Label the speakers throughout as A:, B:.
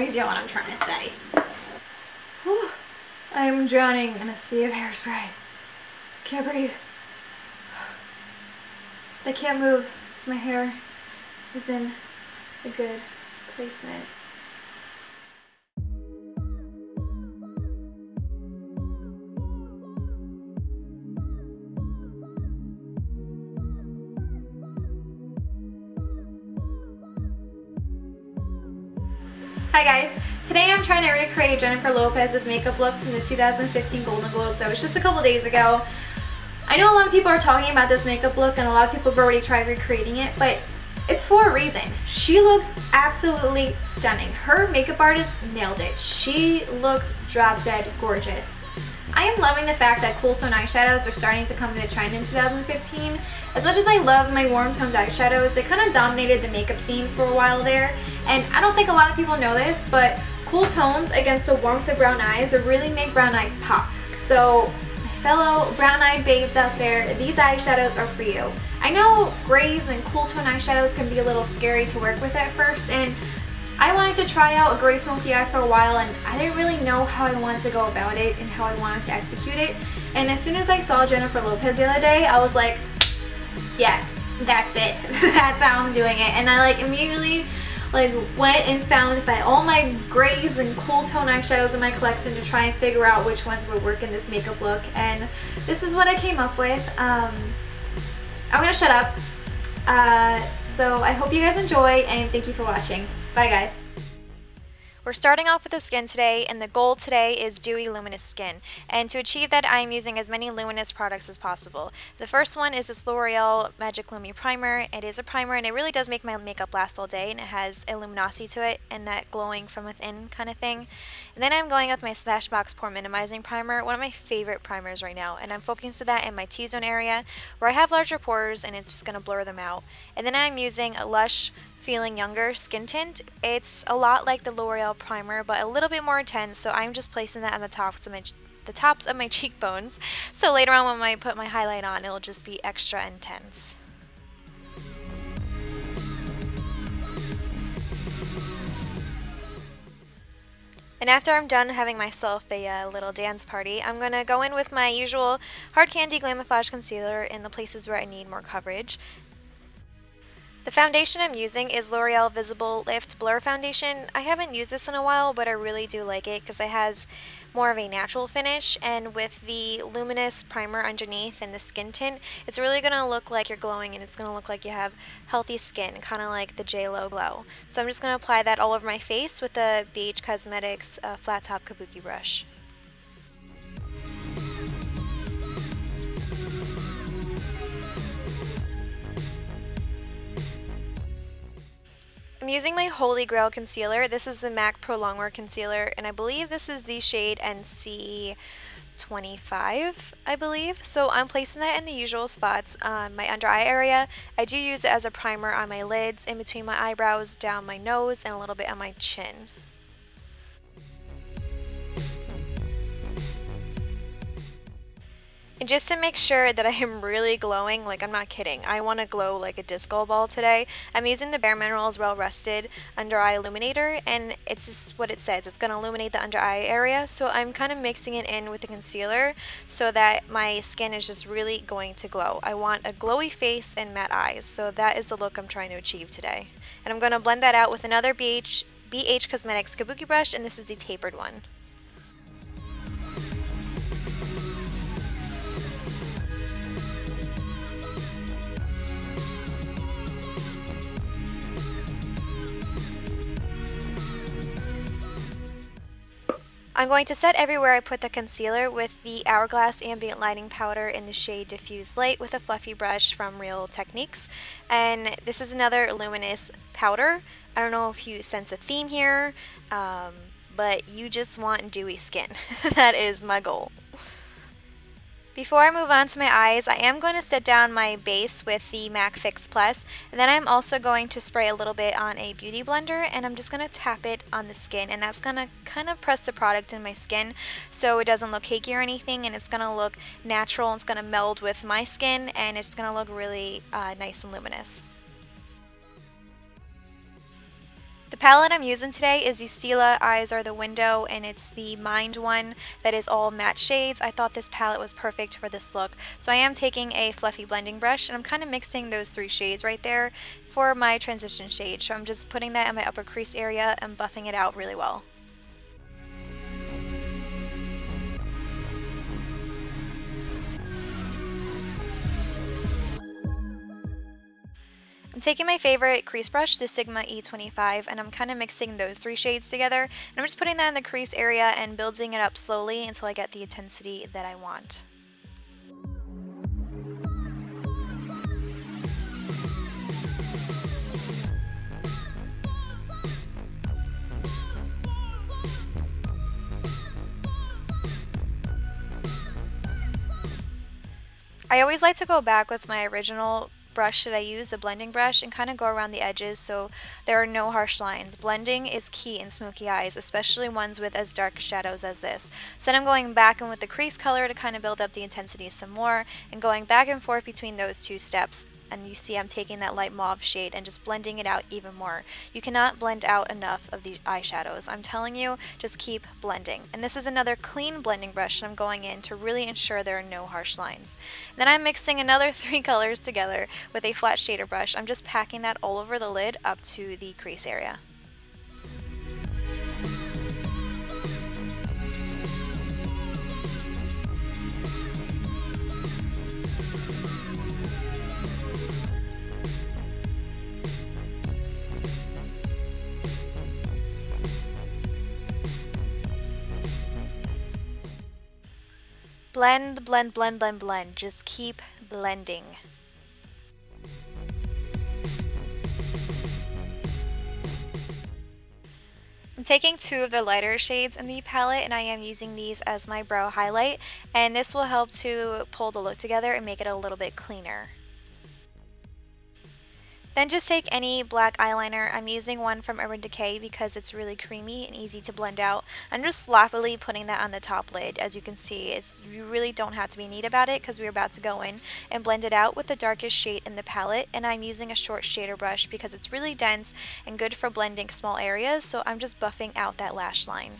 A: idea what I'm trying to say. Whew. I am drowning in a sea of hairspray. Can't breathe. I can't move because my hair is in a good placement. Hi guys, today I'm trying to recreate Jennifer Lopez's makeup look from the 2015 Golden Globes. That was just a couple days ago. I know a lot of people are talking about this makeup look and a lot of people have already tried recreating it, but it's for a reason. She looked absolutely stunning. Her makeup artist nailed it. She looked drop dead gorgeous. I am loving the fact that cool tone eyeshadows are starting to come into trend in 2015. As much as I love my warm toned eyeshadows, they kind of dominated the makeup scene for a while there. And I don't think a lot of people know this, but cool tones against the warmth of brown eyes really make brown eyes pop. So my fellow brown-eyed babes out there, these eyeshadows are for you. I know grays and cool tone eyeshadows can be a little scary to work with at first, and I wanted to try out a gray smoky eye for a while and I didn't really know how I wanted to go about it and how I wanted to execute it. And as soon as I saw Jennifer Lopez the other day, I was like, yes, that's it. That's how I'm doing it. And I immediately went and found all my grays and cool tone eyeshadows in my collection to try and figure out which ones would work in this makeup look. And this is what I came up with. I'm gonna shut up. So I hope you guys enjoy and thank you for watching. Bye guys. We're starting off with the skin today, and the goal today is dewy luminous skin. And to achieve that, I'm using as many luminous products as possible. The first one is this L'Oreal Magic Lumi Primer. It is a primer and it really does make my makeup last all day, and it has a luminosity to it and that glowing from within kind of thing. And then I'm going with my Smashbox Pore Minimizing Primer, one of my favorite primers right now, and I'm focusing that in my T-zone area where I have larger pores and it's just going to blur them out. And then I'm using a Lush Feeling Younger skin tint. It's a lot like the L'Oreal primer but a little bit more intense, so I'm just placing that on the tops of my cheekbones, so later on when I put my highlight on it'll just be extra intense. And after I'm done having myself a little dance party, I'm going to go in with my usual Hard Candy Glamoflauge concealer in the places where I need more coverage. The foundation I'm using is L'Oreal Visible Lift Blur Foundation. I haven't used this in a while, but I really do like it because it has more of a natural finish, and with the luminous primer underneath and the skin tint, it's really going to look like you're glowing and it's going to look like you have healthy skin, kind of like the J-Lo glow. So I'm just going to apply that all over my face with the BH Cosmetics flat top kabuki brush. I'm using my Holy Grail concealer. This is the MAC Pro Longwear Concealer, and I believe this is the shade NC25, I believe. So I'm placing that in the usual spots on my under eye area. I do use it as a primer on my lids, in between my eyebrows, down my nose, and a little bit on my chin. And just to make sure that I am really glowing, I'm not kidding, I want to glow like a disco ball today, I'm using the BareMinerals Well Rested Under Eye Illuminator, and it's just what it says, it's going to illuminate the under eye area, so I'm kind of mixing it in with the concealer so that my skin is just really going to glow. I want a glowy face and matte eyes, so that is the look I'm trying to achieve today. And I'm going to blend that out with another BH Cosmetics Kabuki brush, and this is the tapered one. I'm going to set everywhere I put the concealer with the Hourglass Ambient Lighting Powder in the shade Diffused Light with a fluffy brush from Real Techniques. And this is another luminous powder. I don't know if you sense a theme here, but you just want dewy skin. That is my goal. Before I move on to my eyes, I am going to set down my base with the MAC Fix Plus, and then I'm also going to spray a little bit on a beauty blender, and I'm just going to tap it on the skin, and that's going to kind of press the product in my skin so it doesn't look cakey or anything, and it's going to look natural, and it's going to meld with my skin, and it's going to look really nice and luminous. The palette I'm using today is the Stila Eyes Are the Window, and it's the Mind one that is all matte shades. I thought this palette was perfect for this look. So I am taking a fluffy blending brush and I'm kind of mixing those 3 shades right there for my transition shade. So I'm just putting that in my upper crease area and buffing it out really well. I'm taking my favorite crease brush, the Sigma E25, and I'm kind of mixing those 3 shades together. And I'm just putting that in the crease area and building it up slowly until I get the intensity that I want. I always like to go back with my original brush that I use, the blending brush, and kind of go around the edges so there are no harsh lines. Blending is key in smoky eyes, especially ones with as dark shadows as this. So then I'm going back in with the crease color to kind of build up the intensity some more, and going back and forth between those 2 steps. And you see I'm taking that light mauve shade and just blending it out even more. You cannot blend out enough of the eyeshadows. I'm telling you, just keep blending. And this is another clean blending brush that I'm going in to really ensure there are no harsh lines. Then I'm mixing another 3 colors together with a flat shader brush. I'm just packing that all over the lid up to the crease area. Blend, blend, blend, blend, blend. Just keep blending. I'm taking 2 of the lighter shades in the palette, and I am using these as my brow highlight, and this will help to pull the look together and make it a little bit cleaner. Then just take any black eyeliner. I'm using one from Urban Decay because it's really creamy and easy to blend out. I'm just sloppily putting that on the top lid. As you can see, you really don't have to be neat about it because we're about to go in and blend it out with the darkest shade in the palette. And I'm using a short shader brush because it's really dense and good for blending small areas. So I'm just buffing out that lash line.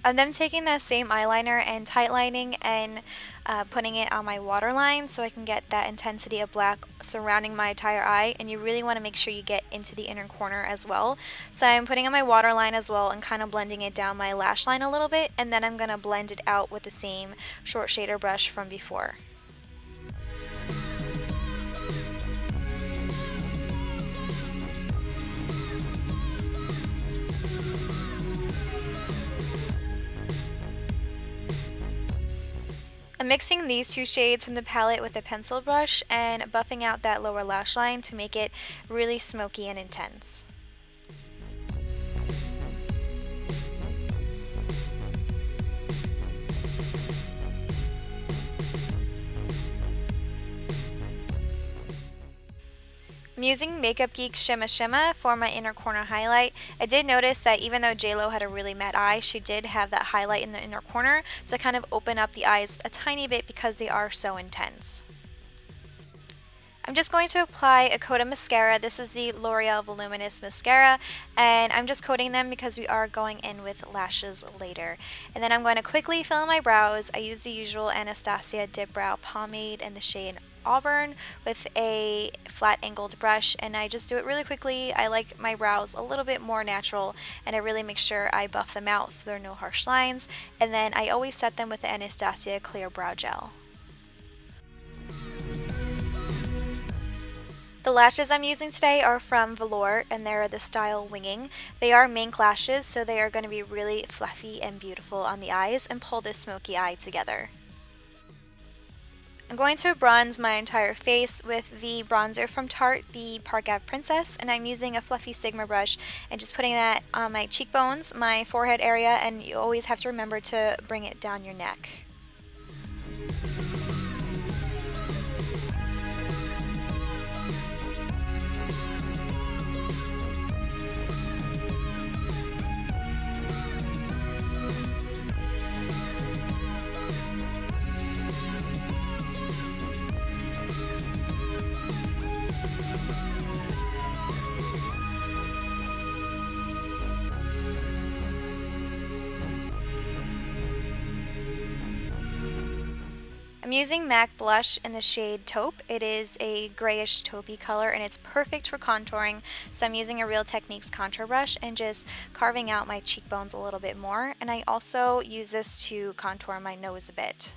A: I'm then taking that same eyeliner and tightlining and putting it on my waterline so I can get that intensity of black surrounding my entire eye, and you really want to make sure you get into the inner corner as well. So I'm putting on my waterline as well and kind of blending it down my lash line a little bit, and then I'm going to blend it out with the same short shader brush from before. I'm mixing these 2 shades from the palette with a pencil brush and buffing out that lower lash line to make it really smoky and intense. I'm using Makeup Geek Shimma for my inner corner highlight. I did notice that even though JLo had a really matte eye, she did have that highlight in the inner corner to kind of open up the eyes a tiny bit because they are so intense. I'm just going to apply a coat of mascara. This is the L'Oreal Voluminous mascara, and I'm just coating them because we are going in with lashes later. And then I'm going to quickly fill in my brows. I use the usual Anastasia Dipbrow pomade in the shade Auburn with a flat angled brush, and I just do it really quickly. I like my brows a little bit more natural, and I really make sure I buff them out so there are no harsh lines. And then I always set them with the Anastasia Clear Brow Gel. The lashes I'm using today are from Velour, and they're the style Winging. They are mink lashes, so they are going to be really fluffy and beautiful on the eyes and pull this smoky eye together. I'm going to bronze my entire face with the bronzer from Tarte, the Park Ave Princess, and I'm using a fluffy Sigma brush and just putting that on my cheekbones, my forehead area, and you always have to remember to bring it down your neck. using MAC blush in the shade Taupe. It is a grayish taupey color and it's perfect for contouring. So I'm using a Real Techniques contour brush and just carving out my cheekbones a little bit more. And I also use this to contour my nose a bit.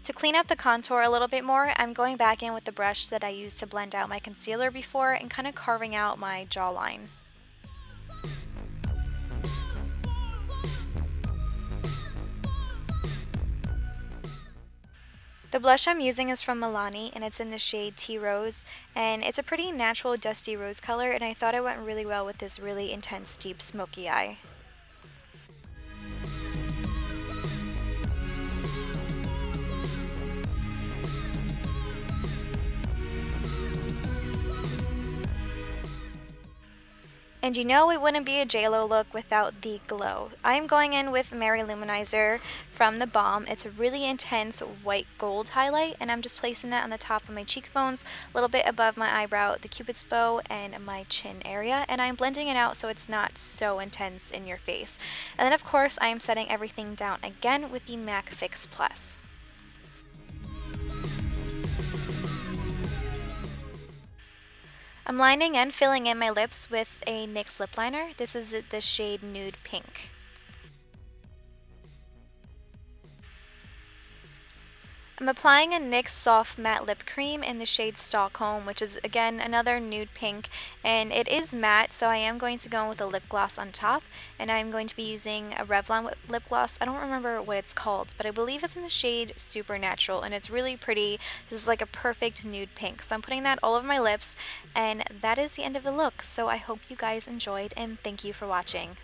A: To clean up the contour a little bit more, I'm going back in with the brush that I used to blend out my concealer before and kind of carving out my jawline. The blush I'm using is from Milani and it's in the shade Tea Rose, and it's a pretty natural dusty rose color, and I thought it went really well with this really intense deep smoky eye. And you know it wouldn't be a JLo look without the glow. I'm going in with Lou-Manizer from the Balm. It's a really intense white gold highlight, and I'm just placing that on the top of my cheekbones, a little bit above my eyebrow, the cupid's bow, and my chin area. And I'm blending it out so it's not so intense in your face. And then of course I am setting everything down again with the MAC Fix Plus. I'm lining and filling in my lips with a NYX lip liner. This is the shade Nude Pink. I'm applying a NYX Soft Matte Lip Cream in the shade Stockholm, which is again another nude pink, and it is matte, so I am going to go in with a lip gloss on top, and I'm going to be using a Revlon lip gloss. I don't remember what it's called, but I believe it's in the shade Supernatural, and it's really pretty. This is like a perfect nude pink, so I'm putting that all over my lips, and that is the end of the look. So I hope you guys enjoyed, and thank you for watching.